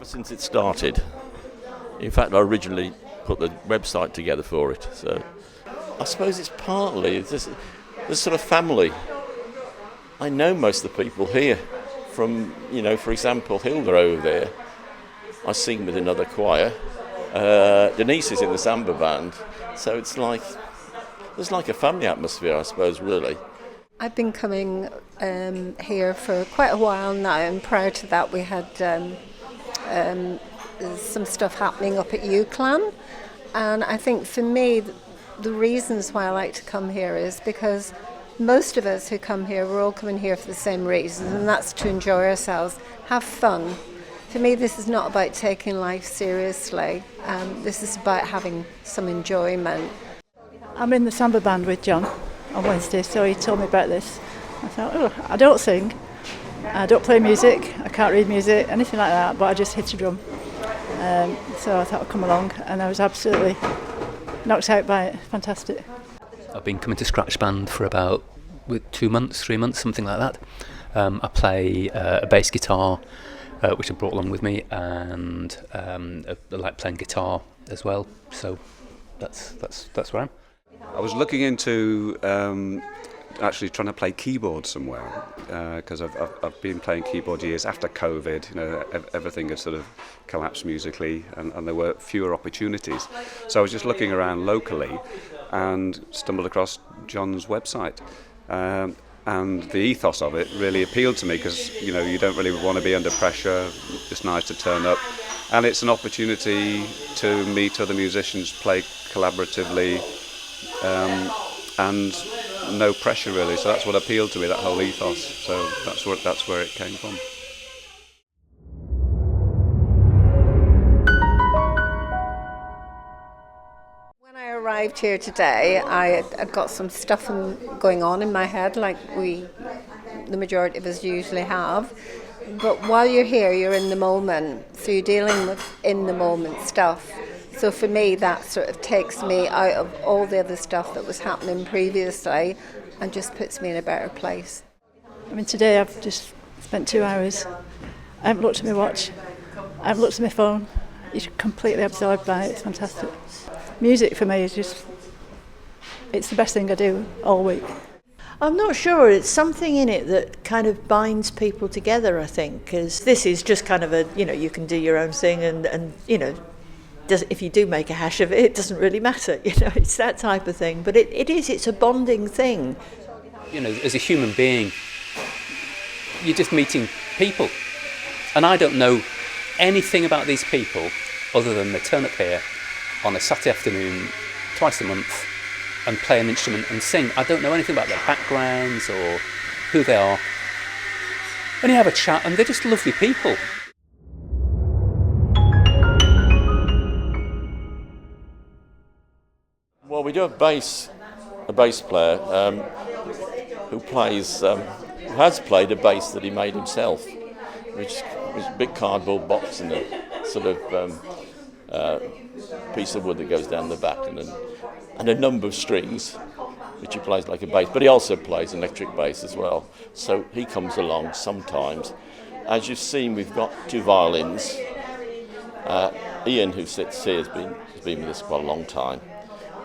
Ever since it started. In fact, I originally put the website together for it. So I suppose it's partly this sort of family. I know most of the people here from, for example, Hilda over there. I sing with another choir. Denise is in the samba band. So it's like, there's like a family atmosphere, I suppose, really. I've been coming here for quite a while now, and prior to that we had some stuff happening up at UCLan, and I think for me the reasons why I like to come here is because most of us who come here, we're all coming here for the same reasons, and that's to enjoy ourselves, have fun. For me, this is not about taking life seriously. This is about having some enjoyment. I'm in the samba band with John on Wednesday, so he told me about this. I thought, I don't sing, I don't play music, I can't read music, anything like that, but I just hit a drum. So I thought I'd come along, and I was absolutely knocked out by it. Fantastic. I've been coming to Scratch Band for about 2 months, 3 months, something like that. I play a bass guitar, which I brought along with me, and I like playing guitar as well. So that's where I am. I was looking into actually trying to play keyboard somewhere because I've been playing keyboard years after COVID. Everything had sort of collapsed musically, and there were fewer opportunities. So I was just looking around locally and stumbled across John's website. And the ethos of it really appealed to me because, you don't really want to be under pressure. It's nice to turn up. And it's an opportunity to meet other musicians, play collaboratively, and no pressure really. So that's what appealed to me, that whole ethos. So that's where it came from. When I arrived here today, I'd got some stuff going on in my head, like the majority of us usually have. But while you're here, you're in the moment, so you're dealing with in the moment stuff. So for me, that sort of takes me out of all the other stuff that was happening previously and just puts me in a better place. I mean, today I've just spent 2 hours. I haven't looked at my watch. I haven't looked at my phone. You're completely absorbed by it. It's fantastic. Music for me is it's the best thing I do all week. I'm not sure. It's something in it that kind of binds people together, I think, because this is just kind of you can do your own thing and if you do make a hash of it, it doesn't really matter. It's that type of thing. But it's a bonding thing. As a human being, you're just meeting people. And I don't know anything about these people other than they turn up here on a Saturday afternoon, twice a month, and play an instrument and sing. I don't know anything about their backgrounds or who they are. And you have a chat, and they're just lovely people. Well, we do have a bass player who has played a bass that he made himself, which was a big cardboard box and a sort of piece of wood that goes down the back, and a number of strings, which he plays like a bass. But he also plays electric bass as well. So he comes along sometimes. As you've seen, we've got 2 violins. Ian, who sits here, has been with us quite a long time.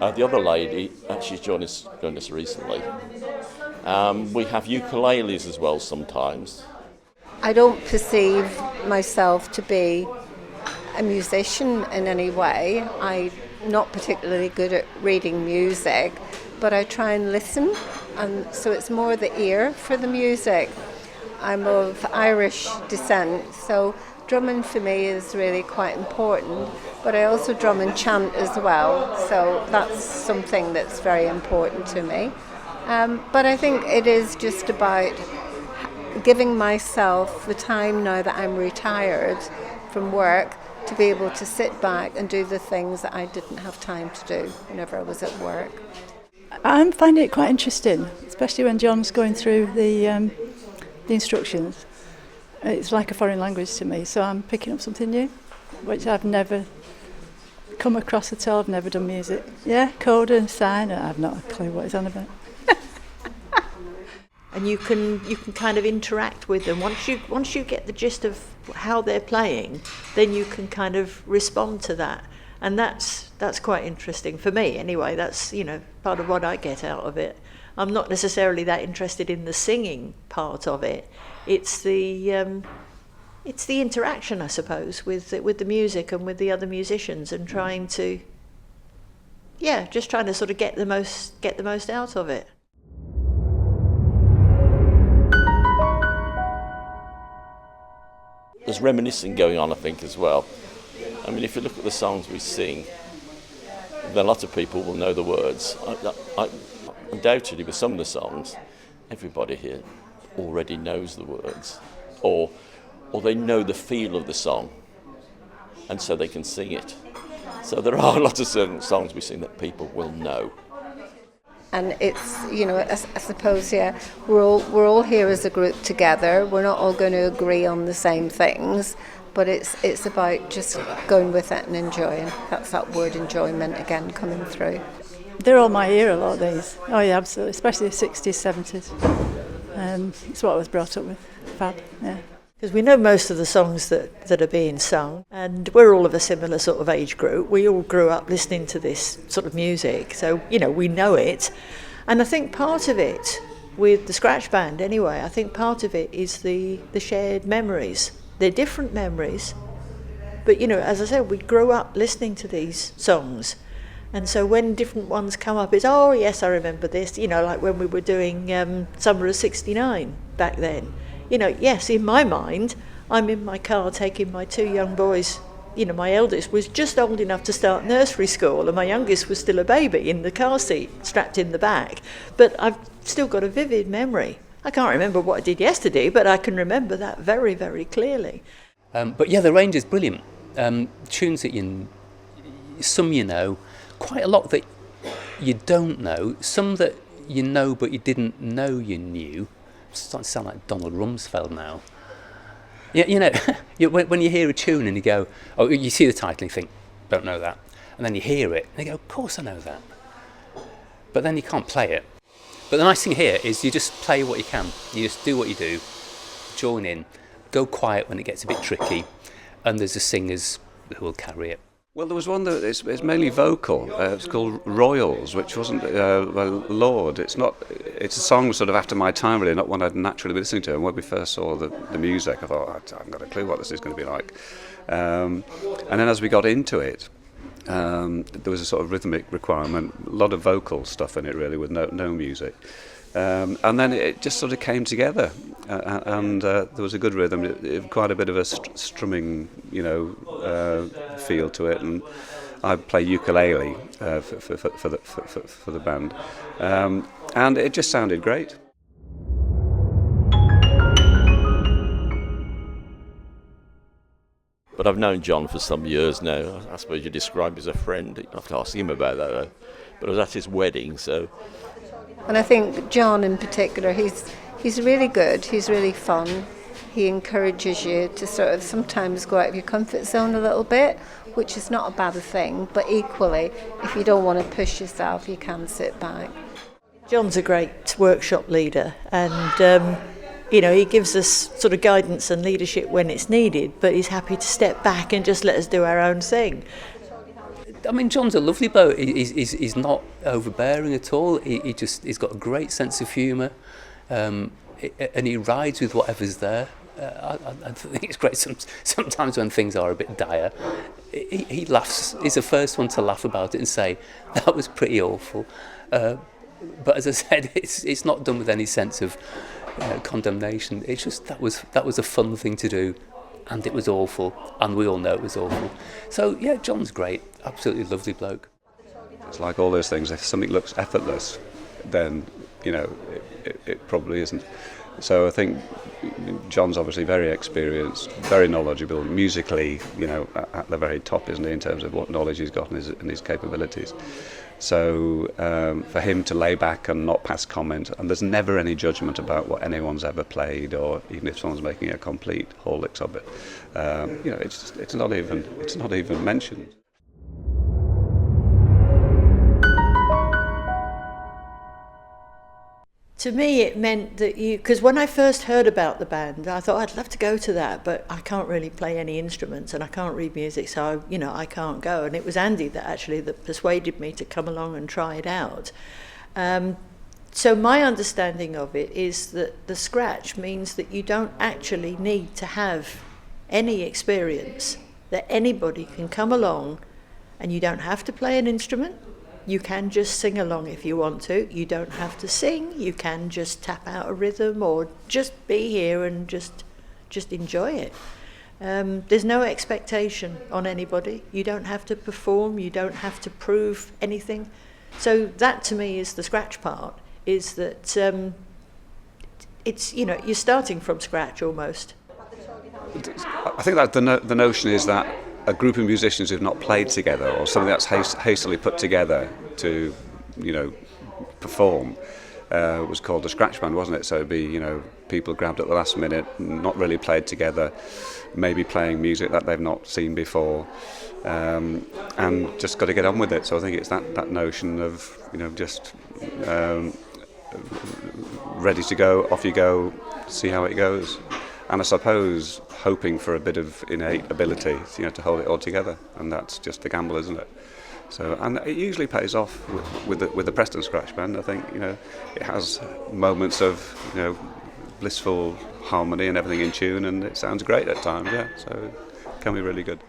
The other lady, she's joined us recently. We have ukuleles as well sometimes. I don't perceive myself to be a musician in any way. I'm not particularly good at reading music, but I try and listen, and so it's more the ear for the music. I'm of Irish descent, so drumming for me is really quite important, but I also drum and chant as well, so that's something that's very important to me. But I think it is just about giving myself the time now that I'm retired from work to be able to sit back and do the things that I didn't have time to do whenever I was at work. I'm finding it quite interesting, especially when John's going through the instructions. It's like a foreign language to me, so I'm picking up something new, which I've never come across at all. I've never done music. Yeah, coda and sign, I've not a clue what he's on about. and you can kind of interact with them. Once you get the gist of how they're playing, then you can kind of respond to that, and that's quite interesting for me anyway. That's, you know, part of what I get out of it. I'm not necessarily that interested in the singing part of it. It's the interaction, I suppose, with the music and with the other musicians, and trying to sort of get the most out of it. There's reminiscing going on, I think, as well. I mean, if you look at the songs we sing, then a lot of people will know the words. Undoubtedly, with some of the songs, everybody here already knows the words, or they know the feel of the song, and so they can sing it. So there are a lot of certain songs we sing that people will know. And it's, you know, I suppose, yeah, we're all here as a group together. We're not all going to agree on the same things, but it's about just going with it and enjoying. That's that word enjoyment again coming through. They're all my era, a lot of these. Oh yeah, absolutely, especially the 60s, 70s. It's what I was brought up with. Fab, yeah. Because we know most of the songs that are being sung, and we're all of a similar sort of age group. We all grew up listening to this sort of music, so, you know, we know it. And I think part of it, with the Scratch Band anyway, I think part of it is the shared memories. They're different memories, but, you know, as I said, we grew up listening to these songs. And so when different ones come up, it's, oh yes, I remember this, you know, like when we were doing Summer of '69 back then. You know, yes, in my mind, I'm in my car taking my two young boys. You know, my eldest was just old enough to start nursery school, and my youngest was still a baby in the car seat, strapped in the back. But I've still got a vivid memory. I can't remember what I did yesterday, but I can remember that very, very clearly. But yeah, the range is brilliant. Tunes that some you know, quite a lot that you don't know, some that you know but you didn't know you knew. It's starting to sound like Donald Rumsfeld now. Yeah, you know, when you hear a tune and you go, oh, you see the title and you think, don't know that. And then you hear it and you go, of course I know that. But then you can't play it. But the nice thing here is you just play what you can. You just do what you do, join in, go quiet when it gets a bit tricky, and there's the singers who will carry it. Well, there was one that it's mainly vocal. It's called Royals, which wasn't Lord. It's a song sort of after my time, really, not one I'd naturally be listening to. And when we first saw the music, I thought, I haven't got a clue what this is going to be like. And then as we got into it, there was a sort of rhythmic requirement, a lot of vocal stuff in it, really, with no music. And then it just sort of came together, and there was a good rhythm, quite a bit of a strumming, feel to it. And I play ukulele for the band, and it just sounded great. But I've known John for some years now. I suppose you describe him as a friend. You have to ask him about that, though. But I was at his wedding, so. And I think John in particular, he's really good, he's really fun. He encourages you to sort of sometimes go out of your comfort zone a little bit, which is not a bad thing, but equally, if you don't want to push yourself, you can sit back. John's a great workshop leader, and he gives us sort of guidance and leadership when it's needed, but he's happy to step back and just let us do our own thing. I mean, John's a lovely bloke. He's not overbearing at all. He's got a great sense of humour, and he rides with whatever's there. I think it's great. Sometimes when things are a bit dire, he laughs. He's the first one to laugh about it and say that was pretty awful. But as I said, it's not done with any sense of condemnation. It's just that was a fun thing to do. And it was awful, and we all know it was awful. So, yeah, John's great, absolutely lovely bloke. It's like all those things, if something looks effortless, then, it probably isn't. So I think John's obviously very experienced, very knowledgeable, musically, at the very top, isn't he, in terms of what knowledge he's got and his capabilities. So for him to lay back and not pass comment, and there's never any judgment about what anyone's ever played, or even if someone's making a complete horlicks of it, it's not even mentioned. To me, it meant that because when I first heard about the band, I thought I'd love to go to that, but I can't really play any instruments and I can't read music, so I can't go. And it was Andy that persuaded me to come along and try it out. So my understanding of it is that the scratch means that you don't actually need to have any experience, that anybody can come along and you don't have to play an instrument. You can just sing along if you want to. You don't have to sing. You can just tap out a rhythm or just be here and just enjoy it. There's no expectation on anybody. You don't have to perform. You don't have to prove anything. So that to me is the scratch part, is that it's, you're starting from scratch almost. I think that the notion is that a group of musicians who've not played together, or something that's hastily put together to, perform, was called a scratch band, wasn't it? So it'd be, people grabbed at the last minute, not really played together, maybe playing music that they've not seen before, and just got to get on with it. So I think it's that notion of, just ready to go, off you go, see how it goes. And I suppose hoping for a bit of innate ability, to hold it all together, and that's just the gamble, isn't it? So, and it usually pays off with the Preston Scratch Band. I think it has moments of blissful harmony and everything in tune, and it sounds great at times. Yeah, so it can be really good.